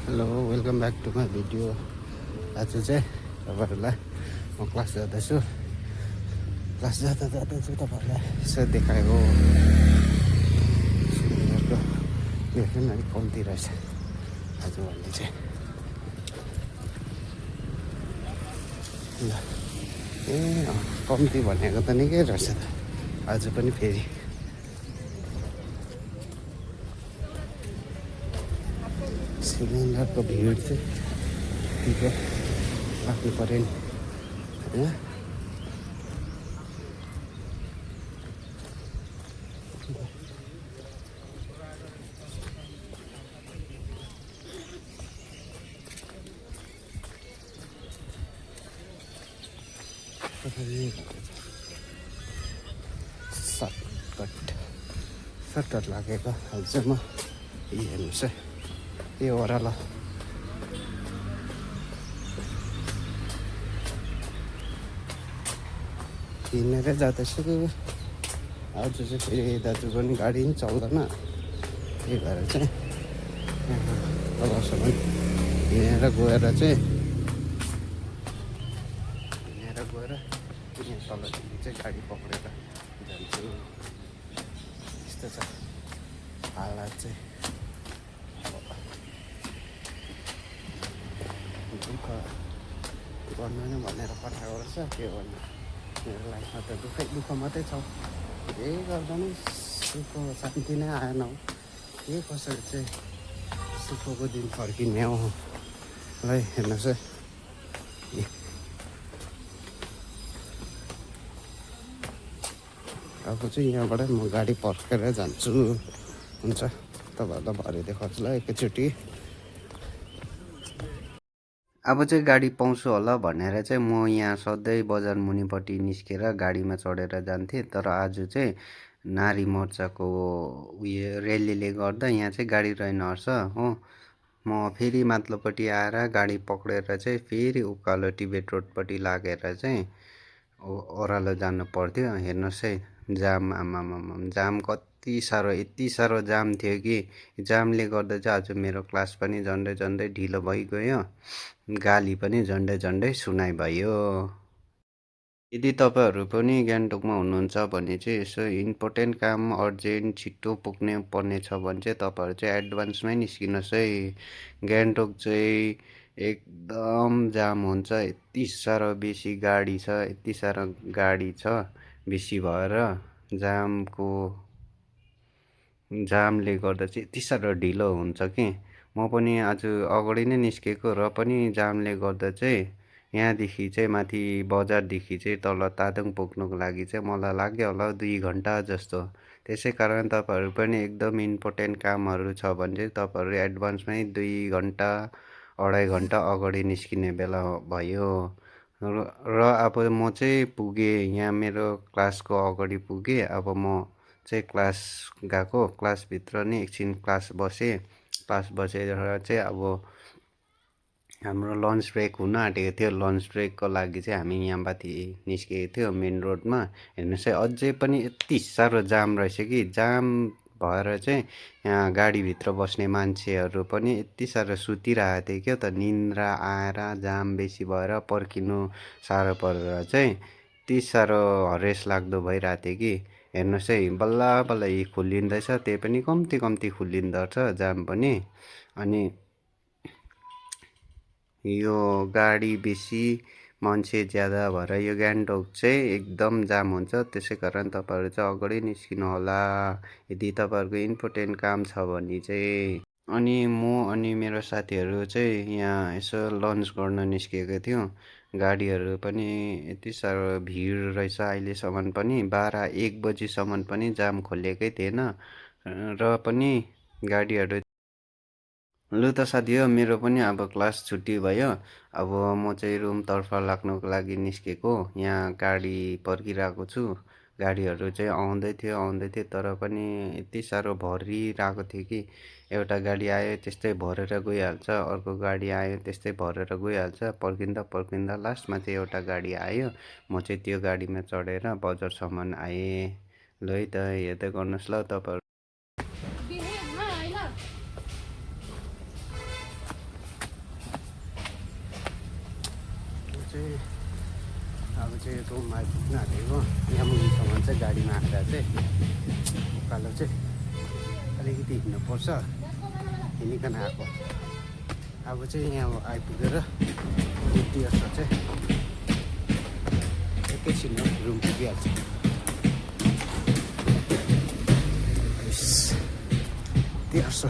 Hello welcome back to my video. आज चाहिँ तपाईँहरूलाई म क्लास जाँदैछु। क्लास जाँदा चाहिँ तपाईँहरूलाई यसो देखाएको सिलिन्डरको यो पनि अलिक कम्ती रहेछ आजभन्दा चाहिँ। ल ए कम्ती भनेको त निकै रहेछ त आज पनि फेरि। सिलिन्डरको भिड चाहिँ यतिको राख्नु पऱ्यो नि होइन। सर्टकट लागेको आज चाहिँ म हेर्नुहोस् है यो ओह्रालो हिँडेरै जाँदैछु। आज चाहिँ फेरि दाजु पनि गाडी पनि चल्दैन, त्यही भएर चाहिँ तलसम्म हिँडेर गएर चाहिँ यहाँ तलदेखि चाहिँ गाडी पक्रेर जान्छु। यस्तो छ हालत चाहिँ। दुःख गर्नु नै भनेर पठाएको रहेछ, के गर्नु। मेरो लाइफमा त दुःख मात्रै छ, केही गर्दा नि सुख शान्ति नै आएन हो। के कसरी चाहिँ सुखको दिन फर्किने हो। ल हेर्नुहोस् है अब चाहिँ यहाँबाट म गाडी पर्खेर जान्छु। हुन्छ तपाईँहरूलाई भरे देखाउँछु ल एकैचोटि। अब चाहिँ गाडी पाउँछु होला भनेर चाहिँ म यहाँ सधैँ बजार मुनिपट्टि निस्केर गाडीमा चढेर जान्थेँ। तर आज चाहिँ नारी मोर्चाको उयो र्यालीले गर्दा यहाँ चाहिँ गाडी रहेनछ हो। म फेरि माथिल्लोपट्टि आएर गाडी पक्रेर चाहिँ फेरि उकालो टिबेट रोडपट्टि लागेर चाहिँ ओह्रालो जानु पर्थ्यो। हेर्नुहोस् है जाम, आमामाम जाम कति साह्रो, यति साह्रो जाम थियो कि जामले गर्दा चाहिँ आज मेरो क्लास पनि झन्डै ढिलो भइगयो, गाली पनि झन्डै सुनाइ भयो। यदि तपाईँहरू पनि गान्तोकमा हुनुहुन्छ भने चाहिँ यसो इम्पोर्टेन्ट काम अर्जेन्ट छिट्टो पुग्ने पर्ने छ भने चाहिँ तपाईँहरू चाहिँ एडभान्समै निस्किनुहोस् है। गान्तोक चाहिँ एकदम जाम हुन्छ, यति साह्रो बेसी गाडी छ, यति साह्रो गाडी छ बेसी भएर जामले गर्दा चाहिँ यति साह्रो ढिलो हुन्छ कि म पनि आज अगाडि नै निस्केको र पनि जामले गर्दा चाहिँ यहाँदेखि चाहिँ माथि बजारदेखि चाहिँ तल तादोङ पुग्नुको लागि चाहिँ मलाई लाग्यो होला 2 घन्टा जस्तो। त्यसै कारण तपाईँहरू पनि एकदम इम्पोर्टेन्ट कामहरू छ भने चाहिँ तपाईँहरू एडभान्समै 2 घन्टा 2.5 घन्टा अगाडि निस्किने बेला भयो। र अब म चाहिँ पुगेँ यहाँ मेरो क्लासको अगाडि पुगेँ। अब म चाहिँ क्लास गएको, क्लासभित्र नि एकछिन क्लास बसेर चाहिँ अब हाम्रो लन्च ब्रेक हुन आँटेको थियो। लन्च ब्रेकको लागि चाहिँ हामी यहाँ माथि निस्केको थियो मेन रोडमा। हेर्नुहोस् है अझै पनि यति साह्रो जाम रहेछ कि जाम भएर चाहिँ यहाँ गाडीभित्र बस्ने मान्छेहरू पनि यति साह्रो सुतिरहेको थियो क्या त। निन्द्रा आएर जाम बेसी भएर पर्खिनु साह्रो परेर चाहिँ यति साह्रो हरेस लाग्दो भइरहेको थियो कि हेर्नुहोस् है बल्ल यी खुलिँदैछ, त्यही पनि कम्ती खुलिँदो रहेछ जाम पनि। अनि यो गाडी बेसी मान्छे ज्यादा भएर यो गान्तोक चाहिँ एकदम जाम हुन्छ। त्यसै कारण तपाईँहरू चाहिँ अगाडि निस्किनु होला यदि तपाईँहरूको इम्पोर्टेन्ट काम छ भने चाहिँ। अनि म अनि मेरो साथीहरू चाहिँ यहाँ यसो लन्च गर्न निस्केको थियौँ। गाडीहरू पनि यति साह्रो भिड रहेछ, अहिलेसम्म पनि 12-1 बजीसम्म पनि जाम खोलिएकै थिएन र पनि गाडीहरू। लु त साथी हो मेरो पनि अब क्लास छुट्टी भयो। अब म चाहिँ रुमतर्फ लाग्नुको लागि निस्केको। यहाँ गाडी पर्खिरहेको छु। गाडीहरू चाहिँ आउँदै थियो तर पनि यति साह्रो भरिरहेको थियो कि एउटा गाडी आयो त्यस्तै भरेर गइहाल्छ, अर्को गाडी आयो त्यस्तै भरेर गइहाल्छ। पर्खिँदा लास्टमा चाहिँ एउटा गाडी आयो, म चाहिँ त्यो गाडीमा चढेर बजारसम्म आएँ। ल है त हेर्दै गर्नुहोस् ल तपाईँहरू। चाहिँ अब चाहिँ रुममा आइपुग्न आँटेको यहाँ मुनिसम्म चाहिँ गाडीमा आएर चाहिँ उकालो चाहिँ अलिकति हिँड्नुपर्छ हिँडिकन आएको अब चाहिँ यहाँ आइपुगेर यति जस्तो चाहिँ एकैछिनमा रुम पुगिहाल्छ त्यस्तो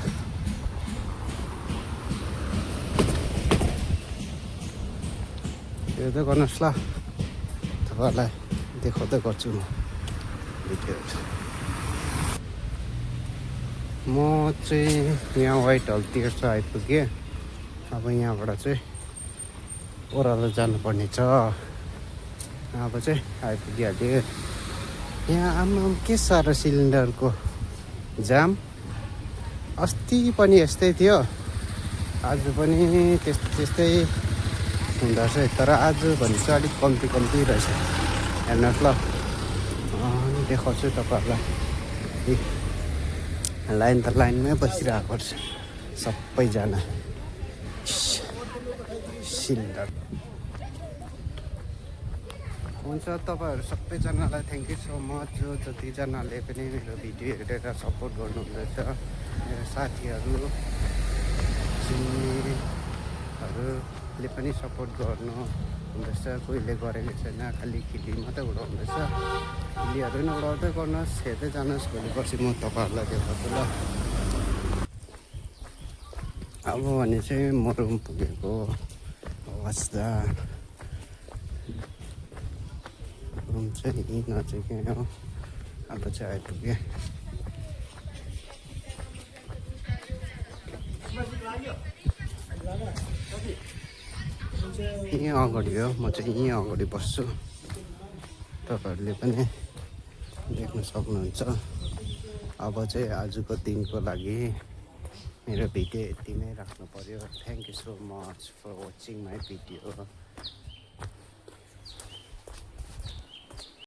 हेर्दै गर्नुहोस् ल तपाईँहरूलाई देखाउँदै गर्छु म भिडियोहरू म चाहिँ यहाँ व्हाइट हल तिर्छ आइपुगेँ अब यहाँबाट चाहिँ ओह्रालो जानुपर्ने छ अब चाहिँ आइपुगिहाल्यो यहाँ आमा के साह्रो सिलिन्डरको जाम अस्ति पनि यस्तै थियो आज पनि त्यस्तै हुँदो रहेछ तर आज भने चाहिँ अलिक कम्ती रहेछ हेर्नुहोस् ल देखाउँछु तपाईँहरूलाई लाइन त लाइनमै बसिरहेको रहेछ सबैजना सिलिन्डर हुन्छ तपाईँहरू सबैजनालाई थ्याङ्क यू सो मच जो जतिजनाले पनि मेरो भिडियो हेरेर सपोर्ट गर्नुहुँदैछ मेरो साथीहरू चिन्नेहरूले पनि सपोर्ट गर्नु हुँदैछ कोहीले गरेको छैन खालि खिली मात्रै उडाउँदैछ खिलीहरू पनि उडाउँदै गर्नुहोस् हेर्दै जानुहोस् भोलि पर्सि म तपाईँहरूलाई देखाउँछु ल अब भने चाहिँ म रुम पुगेको अवस्था रुम चाहिँ यहीँ नजिकै हो अब चाहिँ आइपुगेँ यहीँ अगाडि हो म चाहिँ यहीँ अगाडि बस्छु तपाईँहरूले पनि देख्न सक्नुहुन्छ अब चाहिँ आजको दिनको लागि मेरो भिडियो यति नै राख्नु पर्यो thank you so much for watching my video